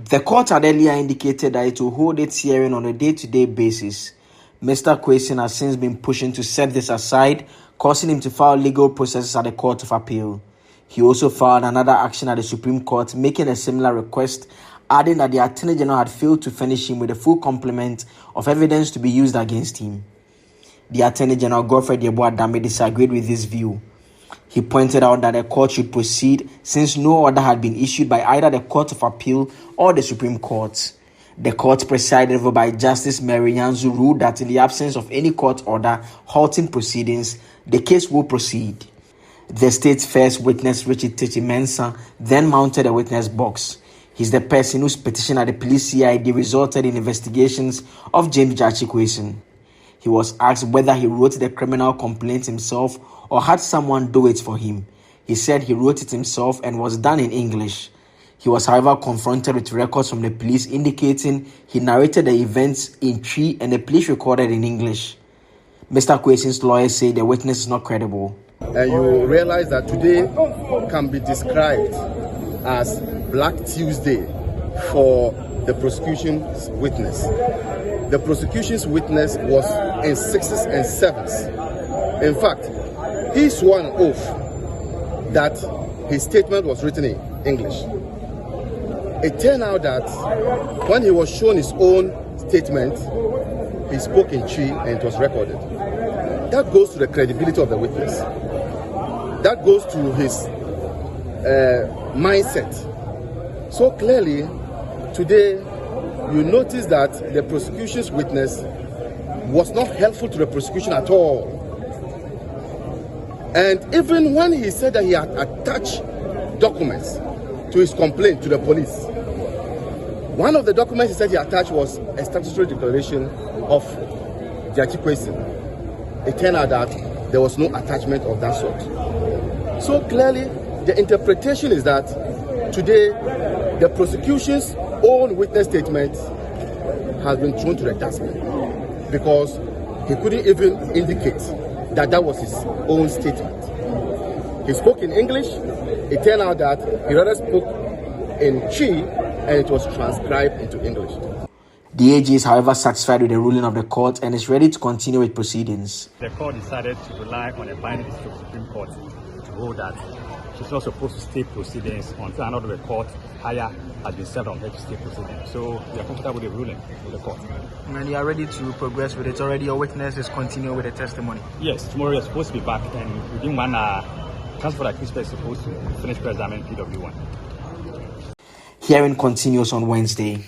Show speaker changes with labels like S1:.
S1: The court had earlier indicated that it will hold its hearing on a day-to-day basis. Mr. Quayson has since been pushing to set this aside, causing him to file legal processes at the Court of Appeal. He also filed another action at the Supreme Court, making a similar request, adding that the Attorney General had failed to furnish him with a full complement of evidence to be used against him. The Attorney General, Godfred Yeboah-Dame, disagreed with this view. He pointed out that the court should proceed since no order had been issued by either the Court of Appeal or the Supreme Court. The court presided over by Justice Mary Nyanzu ruled that in the absence of any court order halting proceedings, the case will proceed. The state's first witness, Richard Techi-Mensah, then mounted a witness box. He's the person whose petition at the police CID resulted in investigations of James Gyakye Quayson. He was asked whether he wrote the criminal complaint himself or had someone do it for him. He said he wrote it himself and was done in English. He was, however, confronted with records from the police indicating he narrated the events in Twi and the police recorded in English. Mr. Quayson's lawyers say the witness is not credible.
S2: You realize that today can be described as Black Tuesday for the prosecution's witness. The prosecution's witness was in 6s and 7s. In fact, he swore an oath that his statement was written in English. It turned out that when he was shown his own statement, he spoke in Twi and it was recorded. That goes to the credibility of the witness. That goes to his mindset. So clearly, today, you notice that the prosecution's witness was not helpful to the prosecution at all. And even when he said that he had attached documents to his complaint to the police, one of the documents he said he attached was a statutory declaration of Gyakye Quayson. It turned out that there was no attachment of that sort. So clearly, the interpretation is that today the prosecution's own witness statement has been thrown to the dustbin because he couldn't even indicate that that was his own statement. He spoke in English. It turned out that he rather spoke in Twi and it was transcribed into English.
S1: The AG is, however, satisfied with the ruling of the court and is ready to continue with proceedings.
S3: The court decided to rely on a binding decision of the Supreme Court to hold that she's not supposed to stay proceedings until another report higher has been served on her to stay proceedings. So we are comfortable with the ruling of the court.
S1: And you are ready to progress with it already? Your witness is continuing with the testimony?
S3: Yes, tomorrow you're supposed to be back and within 1 hour, Transport Accused is supposed to finish pre-examining PW1.
S1: Hearing continues on Wednesday.